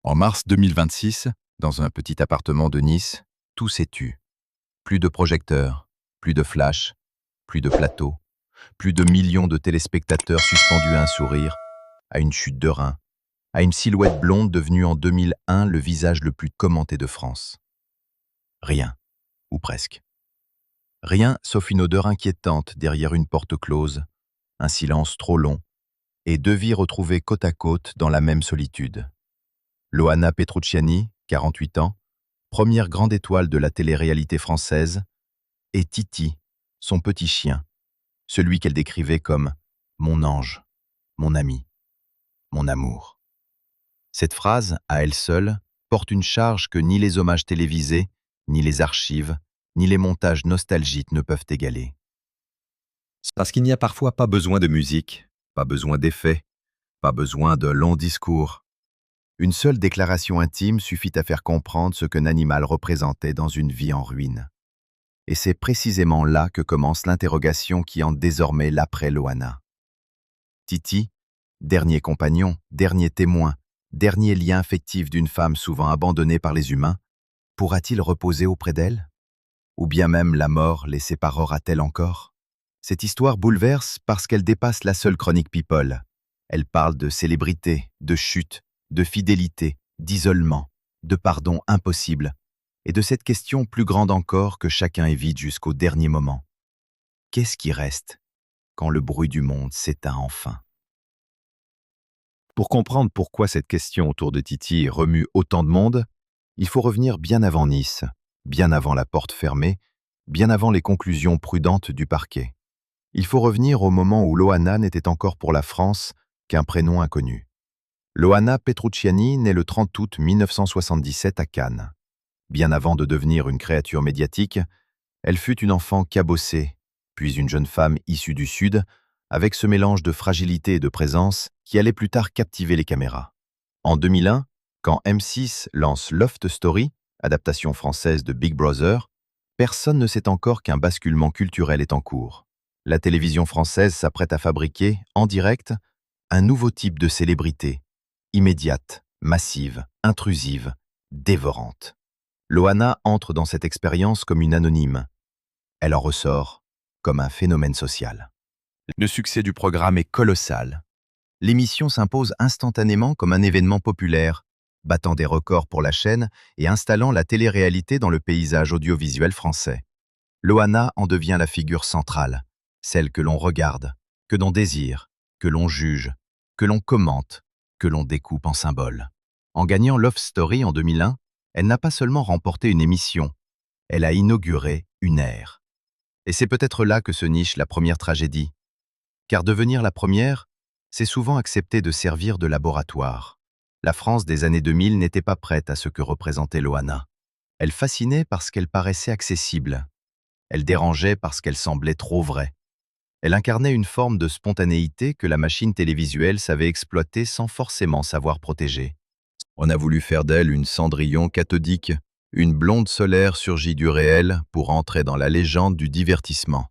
En mars 2026, dans un petit appartement de Nice, tout s'est tu. Plus de projecteurs, plus de flash, plus de plateaux, plus de millions de téléspectateurs suspendus à un sourire, à une chute de rein, à une silhouette blonde devenue en 2001 le visage le plus commenté de France. Rien, ou presque. Rien sauf une odeur inquiétante derrière une porte close, un silence trop long, et deux vies retrouvées côte à côte dans la même solitude. Loana Petrucciani, 48 ans, première grande étoile de la télé-réalité française, et Titi, son petit chien, celui qu'elle décrivait comme « mon ange, mon ami, mon amour ». Cette phrase, à elle seule, porte une charge que ni les hommages télévisés, ni les archives, ni les montages nostalgiques ne peuvent égaler. Parce qu'il n'y a parfois pas besoin de musique, pas besoin d'effets, pas besoin de longs discours. Une seule déclaration intime suffit à faire comprendre ce qu'un animal représentait dans une vie en ruine. Et c'est précisément là que commence l'interrogation qui hante désormais l'après-Loana. Titi, dernier compagnon, dernier témoin, dernier lien affectif d'une femme souvent abandonnée par les humains, pourra-t-il reposer auprès d'elle? Ou bien même la mort les séparera-t-elle encore? Cette histoire bouleverse parce qu'elle dépasse la seule chronique People. Elle parle de célébrité, de chute, de fidélité, d'isolement, de pardon impossible, et de cette question plus grande encore que chacun évite jusqu'au dernier moment. Qu'est-ce qui reste quand le bruit du monde s'éteint enfin? Pour comprendre pourquoi cette question autour de Titi remue autant de monde, il faut revenir bien avant Nice, bien avant la porte fermée, bien avant les conclusions prudentes du parquet. Il faut revenir au moment où Loana n'était encore pour la France qu'un prénom inconnu. Loana Petrucciani naît le 30 août 1977 à Cannes. Bien avant de devenir une créature médiatique, elle fut une enfant cabossée, puis une jeune femme issue du Sud, avec ce mélange de fragilité et de présence qui allait plus tard captiver les caméras. En 2001, quand M6 lance Loft Story, adaptation française de Big Brother, personne ne sait encore qu'un basculement culturel est en cours. La télévision française s'apprête à fabriquer, en direct, un nouveau type de célébrité, immédiate, massive, intrusive, dévorante. Loana entre dans cette expérience comme une anonyme. Elle en ressort comme un phénomène social. Le succès du programme est colossal. L'émission s'impose instantanément comme un événement populaire, battant des records pour la chaîne et installant la télé-réalité dans le paysage audiovisuel français. Loana en devient la figure centrale, celle que l'on regarde, que l'on désire, que l'on juge, que l'on commente, que l'on découpe en symboles. En gagnant Love Story en 2001, elle n'a pas seulement remporté une émission, elle a inauguré une ère. Et c'est peut-être là que se niche la première tragédie. Car devenir la première, c'est souvent accepter de servir de laboratoire. La France des années 2000 n'était pas prête à ce que représentait Loana. Elle fascinait parce qu'elle paraissait accessible. Elle dérangeait parce qu'elle semblait trop vraie. Elle incarnait une forme de spontanéité que la machine télévisuelle savait exploiter sans forcément savoir protéger. On a voulu faire d'elle une Cendrillon cathodique, une blonde solaire surgie du réel pour entrer dans la légende du divertissement.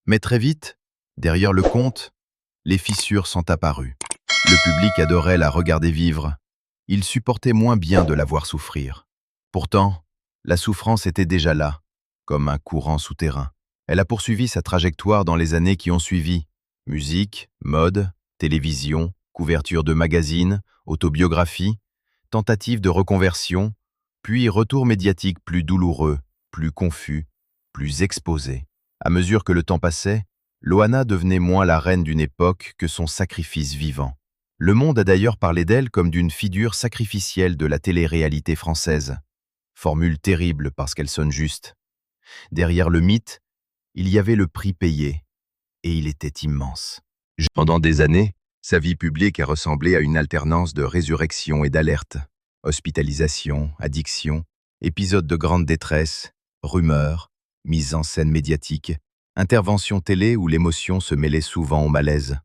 Mais très vite, derrière le conte, les fissures sont apparues. Le public adorait la regarder vivre. Il supportait moins bien de la voir souffrir. Pourtant, la souffrance était déjà là, comme un courant souterrain. Elle a poursuivi sa trajectoire dans les années qui ont suivi. Musique, mode, télévision, couverture de magazines, autobiographie, tentative de reconversion, puis retour médiatique plus douloureux, plus confus, plus exposé. À mesure que le temps passait, Loana devenait moins la reine d'une époque que son sacrifice vivant. Le monde a d'ailleurs parlé d'elle comme d'une figure sacrificielle de la télé-réalité française. Formule terrible parce qu'elle sonne juste. Derrière le mythe, il y avait le prix payé, et il était immense. Pendant des années, sa vie publique a ressemblé à une alternance de résurrection et d'alerte. Hospitalisation, addiction, épisodes de grande détresse, rumeurs, mise en scène médiatique, intervention télé où l'émotion se mêlait souvent au malaise.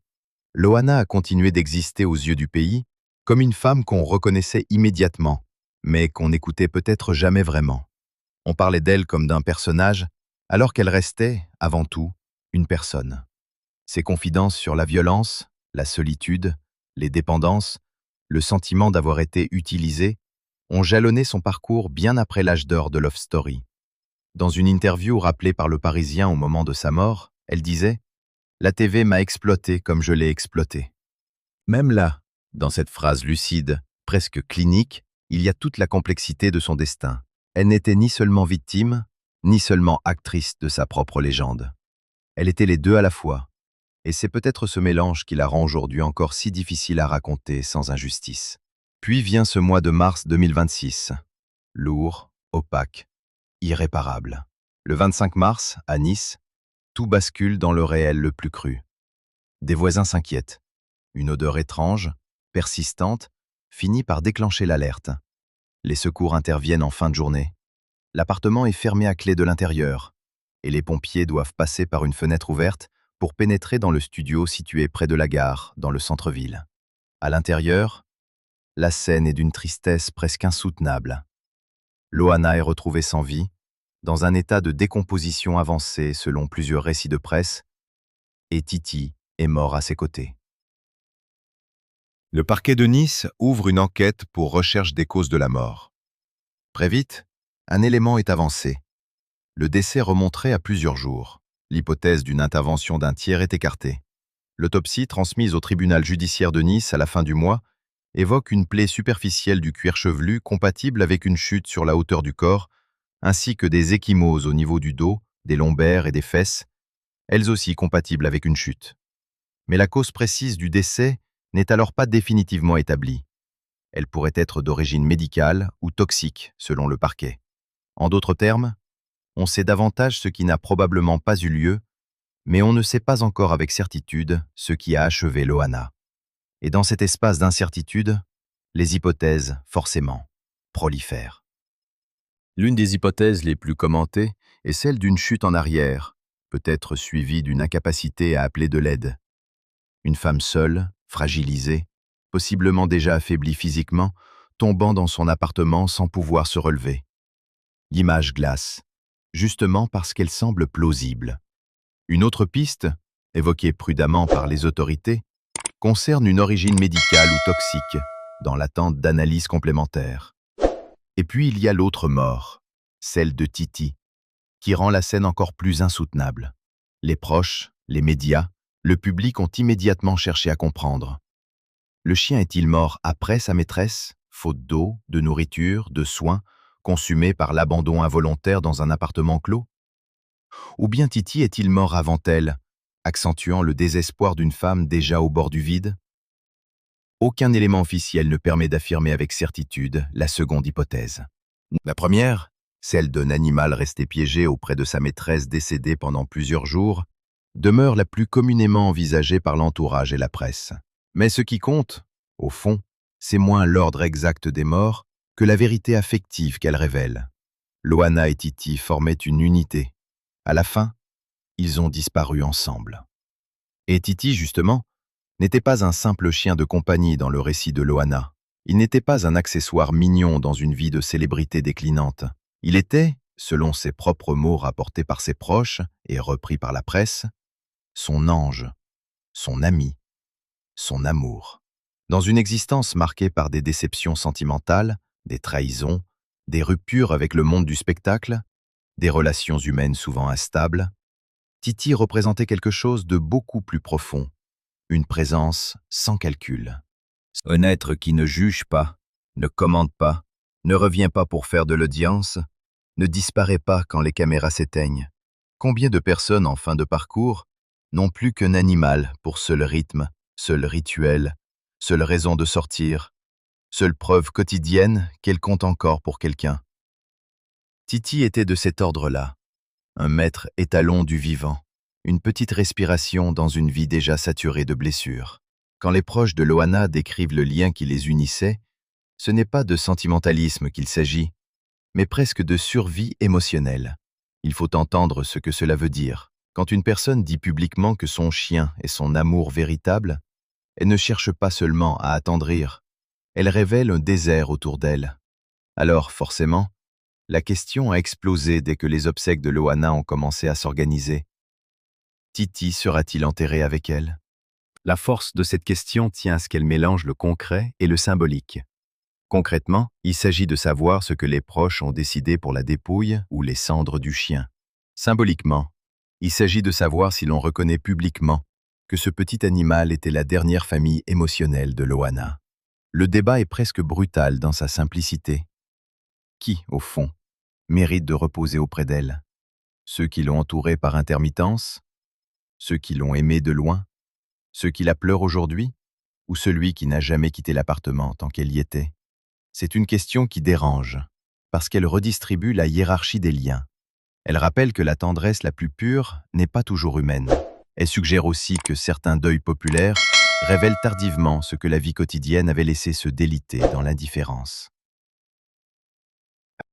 Loana a continué d'exister aux yeux du pays comme une femme qu'on reconnaissait immédiatement, mais qu'on n'écoutait peut-être jamais vraiment. On parlait d'elle comme d'un personnage, alors qu'elle restait, avant tout, une personne. Ses confidences sur la violence, la solitude, les dépendances, le sentiment d'avoir été utilisée ont jalonné son parcours bien après l'âge d'or de Love Story. Dans une interview rappelée par Le Parisien au moment de sa mort, elle disait « La TV m'a exploité comme je l'ai exploité ». Même là, dans cette phrase lucide, presque clinique, il y a toute la complexité de son destin. Elle n'était ni seulement victime, ni seulement actrice de sa propre légende. Elle était les deux à la fois, et c'est peut-être ce mélange qui la rend aujourd'hui encore si difficile à raconter sans injustice. Puis vient ce mois de mars 2026, lourd, opaque, irréparable. Le 25 mars, à Nice, tout bascule dans le réel le plus cru. Des voisins s'inquiètent. Une odeur étrange, persistante, finit par déclencher l'alerte. Les secours interviennent en fin de journée. L'appartement est fermé à clé de l'intérieur, et les pompiers doivent passer par une fenêtre ouverte pour pénétrer dans le studio situé près de la gare, dans le centre-ville. À l'intérieur, la scène est d'une tristesse presque insoutenable. Loana est retrouvée sans vie, dans un état de décomposition avancée selon plusieurs récits de presse, et Titi est mort à ses côtés. Le parquet de Nice ouvre une enquête pour recherche des causes de la mort. Très vite, un élément est avancé. Le décès remonterait à plusieurs jours. L'hypothèse d'une intervention d'un tiers est écartée. L'autopsie transmise au tribunal judiciaire de Nice à la fin du mois évoque une plaie superficielle du cuir chevelu compatible avec une chute sur la hauteur du corps, ainsi que des ecchymoses au niveau du dos, des lombaires et des fesses, elles aussi compatibles avec une chute. Mais la cause précise du décès n'est alors pas définitivement établie. Elle pourrait être d'origine médicale ou toxique, selon le parquet. En d'autres termes, on sait davantage ce qui n'a probablement pas eu lieu, mais on ne sait pas encore avec certitude ce qui a achevé Loana. Et dans cet espace d'incertitude, les hypothèses, forcément, prolifèrent. L'une des hypothèses les plus commentées est celle d'une chute en arrière, peut-être suivie d'une incapacité à appeler de l'aide. Une femme seule, fragilisée, possiblement déjà affaiblie physiquement, tombant dans son appartement sans pouvoir se relever. L'image glace, justement parce qu'elle semble plausible. Une autre piste, évoquée prudemment par les autorités, concerne une origine médicale ou toxique, dans l'attente d'analyses complémentaires. Et puis il y a l'autre mort, celle de Titi, qui rend la scène encore plus insoutenable. Les proches, les médias, le public ont immédiatement cherché à comprendre. Le chien est-il mort après sa maîtresse, faute d'eau, de nourriture, de soins, consumé par l'abandon involontaire dans un appartement clos? Ou bien Titi est-il mort avant elle, accentuant le désespoir d'une femme déjà au bord du vide? Aucun élément officiel ne permet d'affirmer avec certitude la seconde hypothèse. La première, celle d'un animal resté piégé auprès de sa maîtresse décédée pendant plusieurs jours, demeure la plus communément envisagée par l'entourage et la presse. Mais ce qui compte, au fond, c'est moins l'ordre exact des morts que la vérité affective qu'elle révèle. Loana et Titi formaient une unité. À la fin, ils ont disparu ensemble. Et Titi, justement, n'était pas un simple chien de compagnie dans le récit de Loana. Il n'était pas un accessoire mignon dans une vie de célébrité déclinante. Il était, selon ses propres mots rapportés par ses proches et repris par la presse, son ange, son ami, son amour. Dans une existence marquée par des déceptions sentimentales, des trahisons, des ruptures avec le monde du spectacle, des relations humaines souvent instables, Titi représentait quelque chose de beaucoup plus profond, une présence sans calcul. Un être qui ne juge pas, ne commande pas, ne revient pas pour faire de l'audience, ne disparaît pas quand les caméras s'éteignent. Combien de personnes en fin de parcours n'ont plus qu'un animal pour seul rythme, seul rituel, seule raison de sortir, seule preuve quotidienne qu'elle compte encore pour quelqu'un? Titi était de cet ordre-là, un maître étalon du vivant, une petite respiration dans une vie déjà saturée de blessures. Quand les proches de Loana décrivent le lien qui les unissait, ce n'est pas de sentimentalisme qu'il s'agit, mais presque de survie émotionnelle. Il faut entendre ce que cela veut dire. Quand une personne dit publiquement que son chien est son amour véritable, elle ne cherche pas seulement à attendrir, elle révèle un désert autour d'elle. Alors, forcément, la question a explosé dès que les obsèques de Loana ont commencé à s'organiser. Titi sera-t-il enterré avec elle? La force de cette question tient à ce qu'elle mélange le concret et le symbolique. Concrètement, il s'agit de savoir ce que les proches ont décidé pour la dépouille ou les cendres du chien. Symboliquement, il s'agit de savoir si l'on reconnaît publiquement que ce petit animal était la dernière famille émotionnelle de Loana. Le débat est presque brutal dans sa simplicité. Qui, au fond, mérite de reposer auprès d'elle? Ceux qui l'ont entourée par intermittence? Ceux qui l'ont aimée de loin? Ceux qui la pleurent aujourd'hui? Ou celui qui n'a jamais quitté l'appartement tant qu'elle y était? C'est une question qui dérange, parce qu'elle redistribue la hiérarchie des liens. Elle rappelle que la tendresse la plus pure n'est pas toujours humaine. Elle suggère aussi que certains deuils populaires révèlent tardivement ce que la vie quotidienne avait laissé se déliter dans l'indifférence.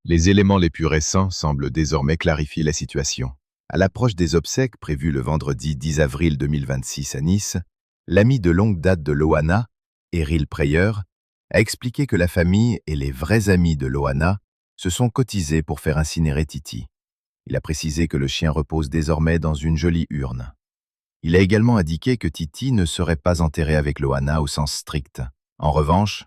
Les éléments les plus récents semblent désormais clarifier la situation. À l'approche des obsèques prévues le vendredi 10 avril 2026 à Nice, l'ami de longue date de Loana, Eril Preyer, a expliqué que la famille et les vrais amis de Loana se sont cotisés pour faire incinérer Titi. Il a précisé que le chien repose désormais dans une jolie urne. Il a également indiqué que Titi ne serait pas enterré avec Loana au sens strict. En revanche,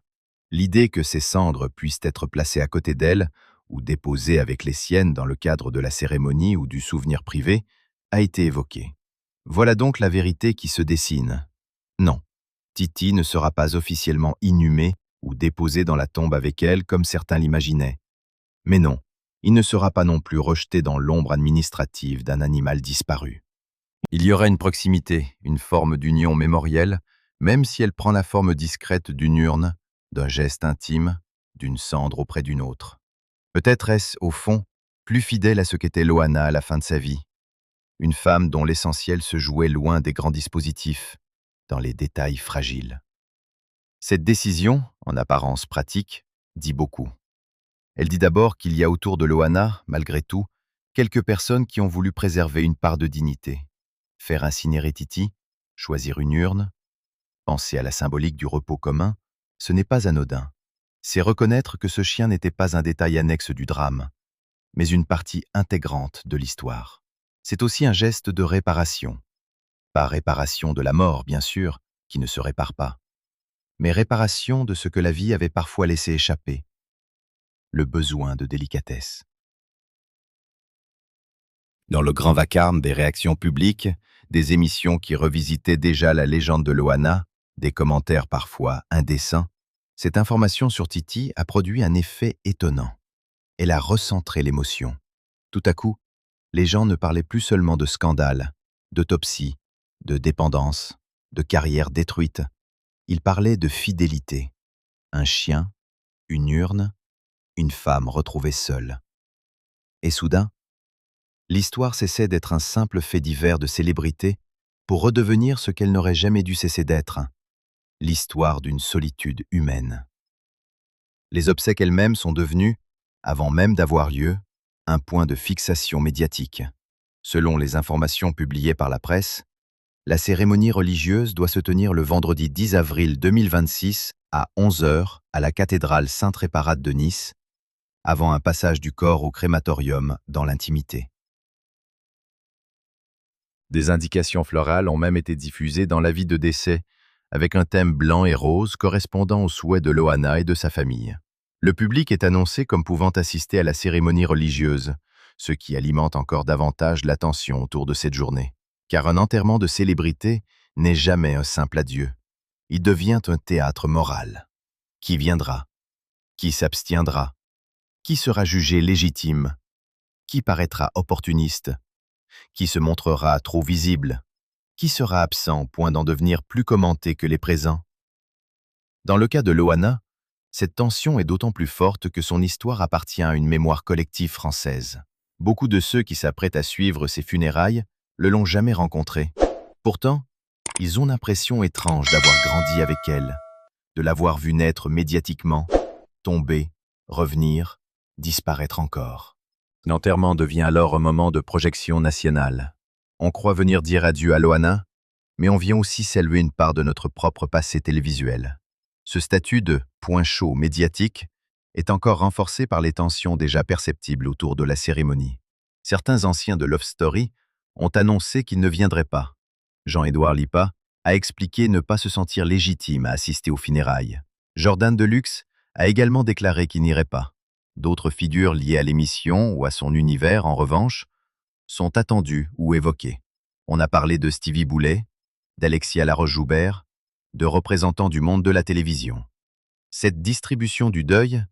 l'idée que ses cendres puissent être placées à côté d'elle ou déposées avec les siennes dans le cadre de la cérémonie ou du souvenir privé a été évoquée. Voilà donc la vérité qui se dessine. Non, Titi ne sera pas officiellement inhumé ou déposé dans la tombe avec elle comme certains l'imaginaient. Mais non, il ne sera pas non plus rejeté dans l'ombre administrative d'un animal disparu. Il y aura une proximité, une forme d'union mémorielle, même si elle prend la forme discrète d'une urne, d'un geste intime, d'une cendre auprès d'une autre. Peut-être est-ce, au fond, plus fidèle à ce qu'était Loana à la fin de sa vie. Une femme dont l'essentiel se jouait loin des grands dispositifs, dans les détails fragiles. Cette décision, en apparence pratique, dit beaucoup. Elle dit d'abord qu'il y a autour de Loana, malgré tout, quelques personnes qui ont voulu préserver une part de dignité. Faire incinérer Titi, choisir une urne, penser à la symbolique du repos commun, ce n'est pas anodin. C'est reconnaître que ce chien n'était pas un détail annexe du drame, mais une partie intégrante de l'histoire. C'est aussi un geste de réparation. Pas réparation de la mort, bien sûr, qui ne se répare pas, mais réparation de ce que la vie avait parfois laissé échapper, le besoin de délicatesse. Dans le grand vacarme des réactions publiques, des émissions qui revisitaient déjà la légende de Loana, des commentaires parfois indécents, cette information sur Titi a produit un effet étonnant. Elle a recentré l'émotion. Tout à coup, les gens ne parlaient plus seulement de scandale, d'autopsie, de dépendance, de carrière détruite. Ils parlaient de fidélité. Un chien, une urne, une femme retrouvée seule. Et soudain, l'histoire cessait d'être un simple fait divers de célébrité pour redevenir ce qu'elle n'aurait jamais dû cesser d'être, l'histoire d'une solitude humaine. Les obsèques elles-mêmes sont devenues, avant même d'avoir lieu, un point de fixation médiatique. Selon les informations publiées par la presse, la cérémonie religieuse doit se tenir le vendredi 10 avril 2026 à 11 h à la cathédrale Sainte-Réparate de Nice, avant un passage du corps au crématorium dans l'intimité. Des indications florales ont même été diffusées dans l'avis de décès, avec un thème blanc et rose correspondant aux souhaits de Loana et de sa famille. Le public est annoncé comme pouvant assister à la cérémonie religieuse, ce qui alimente encore davantage l'attention autour de cette journée. Car un enterrement de célébrité n'est jamais un simple adieu. Il devient un théâtre moral. Qui viendra? Qui s'abstiendra? Qui sera jugé légitime? Qui paraîtra opportuniste? Qui se montrera trop visible? Qui sera absent au point d'en devenir plus commenté que les présents? Dans le cas de Loana, cette tension est d'autant plus forte que son histoire appartient à une mémoire collective française. Beaucoup de ceux qui s'apprêtent à suivre ses funérailles ne l'ont jamais rencontrée. Pourtant, ils ont l'impression étrange d'avoir grandi avec elle, de l'avoir vue naître médiatiquement, tomber, revenir, disparaître encore. L'enterrement devient alors un moment de projection nationale. On croit venir dire adieu à Loana, mais on vient aussi saluer une part de notre propre passé télévisuel. Ce statut de « point chaud » médiatique est encore renforcé par les tensions déjà perceptibles autour de la cérémonie. Certains anciens de Love Story ont annoncé qu'ils ne viendraient pas. Jean-Édouard Lipa a expliqué ne pas se sentir légitime à assister aux funérailles. Jordan Deluxe a également déclaré qu'il n'irait pas. D'autres figures liées à l'émission ou à son univers, en revanche, sont attendues ou évoquées. On a parlé de Stevie Boulet, d'Alexia Laroche-Joubert, de représentants du monde de la télévision. Cette distribution du deuil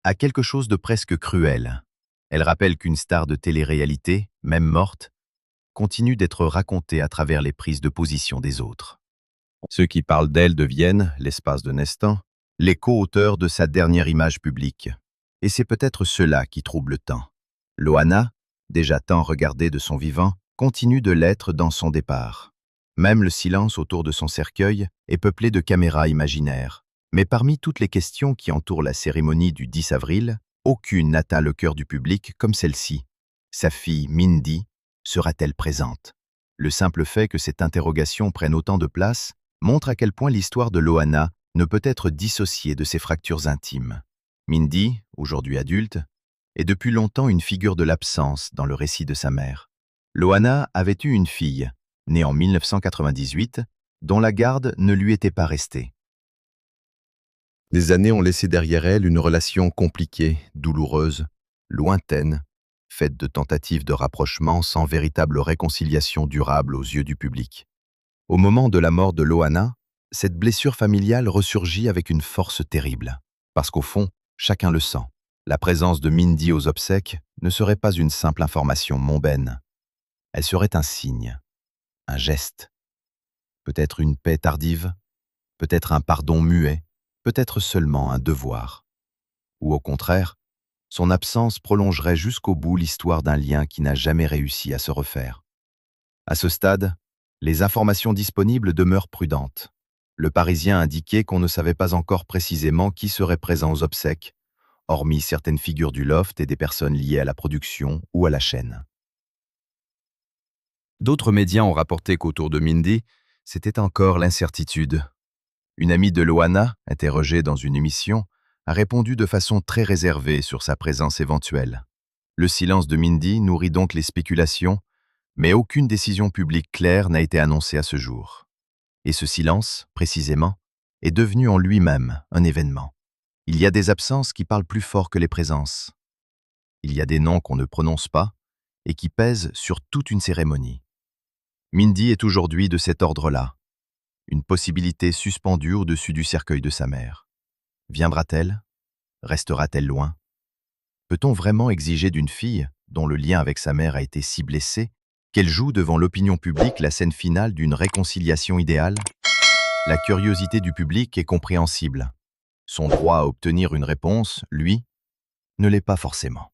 a quelque chose de presque cruel. Elle rappelle qu'une star de télé-réalité, même morte, continue d'être racontée à travers les prises de position des autres. Ceux qui parlent d'elle deviennent, l'espace d'un instant, les co-auteurs de sa dernière image publique. Et c'est peut-être cela qui trouble tant. Loana, déjà tant regardée de son vivant, continue de l'être dans son départ. Même le silence autour de son cercueil est peuplé de caméras imaginaires. Mais parmi toutes les questions qui entourent la cérémonie du 10 avril, aucune n'atteint le cœur du public comme celle-ci. Sa fille, Mindy, sera-t-elle présente? Le simple fait que cette interrogation prenne autant de place montre à quel point l'histoire de Loana ne peut être dissociée de ses fractures intimes. Mindy, aujourd'hui adulte, est depuis longtemps une figure de l'absence dans le récit de sa mère. Loana avait eu une fille, née en 1998, dont la garde ne lui était pas restée. Les années ont laissé derrière elle une relation compliquée, douloureuse, lointaine, faite de tentatives de rapprochement sans véritable réconciliation durable aux yeux du public. Au moment de la mort de Loana, cette blessure familiale ressurgit avec une force terrible, parce qu'au fond, chacun le sent. La présence de Mindy aux obsèques ne serait pas une simple information mondaine. Elle serait un signe, un geste, peut-être une paix tardive, peut-être un pardon muet, peut-être seulement un devoir. Ou au contraire, son absence prolongerait jusqu'au bout l'histoire d'un lien qui n'a jamais réussi à se refaire. À ce stade, les informations disponibles demeurent prudentes. Le Parisien indiquait qu'on ne savait pas encore précisément qui serait présent aux obsèques, hormis certaines figures du loft et des personnes liées à la production ou à la chaîne. D'autres médias ont rapporté qu'autour de Mindy, c'était encore l'incertitude. Une amie de Loana, interrogée dans une émission, a répondu de façon très réservée sur sa présence éventuelle. Le silence de Mindy nourrit donc les spéculations, mais aucune décision publique claire n'a été annoncée à ce jour. Et ce silence, précisément, est devenu en lui-même un événement. Il y a des absences qui parlent plus fort que les présences. Il y a des noms qu'on ne prononce pas et qui pèsent sur toute une cérémonie. Mindy est aujourd'hui de cet ordre-là, une possibilité suspendue au-dessus du cercueil de sa mère. Viendra-t-elle? Restera-t-elle loin? Peut-on vraiment exiger d'une fille, dont le lien avec sa mère a été si blessé, qu'elle joue devant l'opinion publique la scène finale d'une réconciliation idéale? La curiosité du public est compréhensible. Son droit à obtenir une réponse, lui, ne l'est pas forcément.